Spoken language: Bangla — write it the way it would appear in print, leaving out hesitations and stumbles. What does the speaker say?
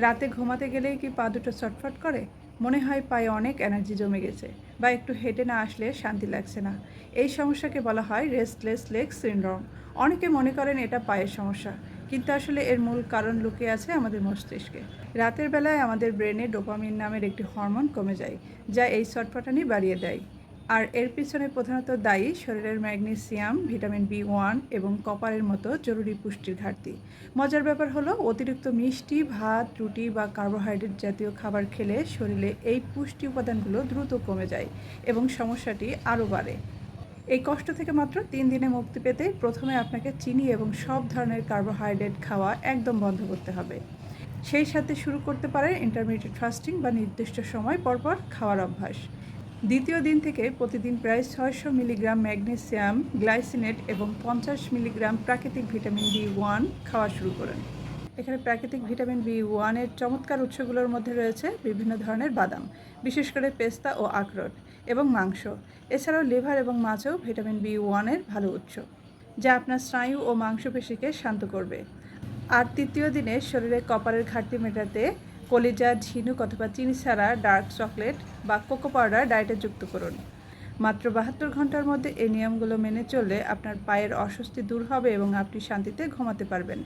রাতে ঘুমাতে গেলেই কি পা দুটো চটফট করে? মনে হয় পায়ে অনেক এনার্জি জমে গেছে, বা একটু হেঁটে না আসলে শান্তি লাগছে না। এই সমস্যাকে বলা হয় রেস্টলেস লেগ সিনড্রোম। অনেকে মনে করেন এটা পায়ের সমস্যা, কিন্তু আসলে এর মূল কারণ লুকিয়ে আছে আমাদের মস্তিষ্কে। রাতের বেলায় আমাদের ব্রেনে ডোপামিন নামের একটি হরমোন কমে যায়, যা এই চটফটানি বাড়িয়ে দেয়। আর এর পিছনে প্রধানত দায়ী শরীরের ম্যাগনেসিয়াম, ভিটামিন বি 1 এবং কপারের মতো জরুরি পুষ্টির ঘাটতি। মজার ব্যাপার হলো, অতিরিক্ত মিষ্টি, ভাত, রুটি বা কার্বোহাইড্রেট জাতীয় খাবার খেলে শরীরে এই পুষ্টি উপাদানগুলো দ্রুত কমে যায় এবং সমস্যাটি আরও বাড়ে। এই কষ্ট থেকে মাত্র 3 দিনে মুক্তি পেতে প্রথমে আপনাকে চিনি এবং সব ধরনের কার্বোহাইড্রেট খাওয়া একদম বন্ধ করতে হবে। সেই সাথে শুরু করতে পারেন ইন্টারমিডিয়েট ফাস্টিং বা নির্দিষ্ট সময় পরপর খাওয়ার অভ্যাস। দ্বিতীয় দিন থেকে প্রতিদিন প্রায় 600 মিলিগ্রাম ম্যাগনেসিয়াম গ্লাইসিনেট এবং 50 মিলিগ্রাম প্রাকৃতিক ভিটামিন বি 1 খাওয়া শুরু করুন। এখানে প্রাকৃতিক ভিটামিন বি 1-এর চমৎকার উৎসগুলোর মধ্যে রয়েছে বিভিন্ন ধরনের বাদাম, বিশেষ করে পেস্তা ও আখরোট, এবং মাংস। এছাড়াও লিভার এবং মাছেও ভিটামিন বি 1-এর ভালো উৎস, যা আপনার স্নায়ু ও মাংসপেশিকে শান্ত করবে। আর তৃতীয় দিনে শরীরে কপারের ঘাটতি মেটাতে কলিজা, ঝিনুক অথবা চিনি ছাড়া ডার্ক চকলেট বা কোকো পাউডার ডায়েটে যুক্ত করুন। মাত্র 72 ঘন্টার মধ্যে এই নিয়মগুলো মেনে চললে আপনার পায়ের অস্বস্তি দূর হবে এবং আপনি শান্তিতে ঘুমাতে পারবেন।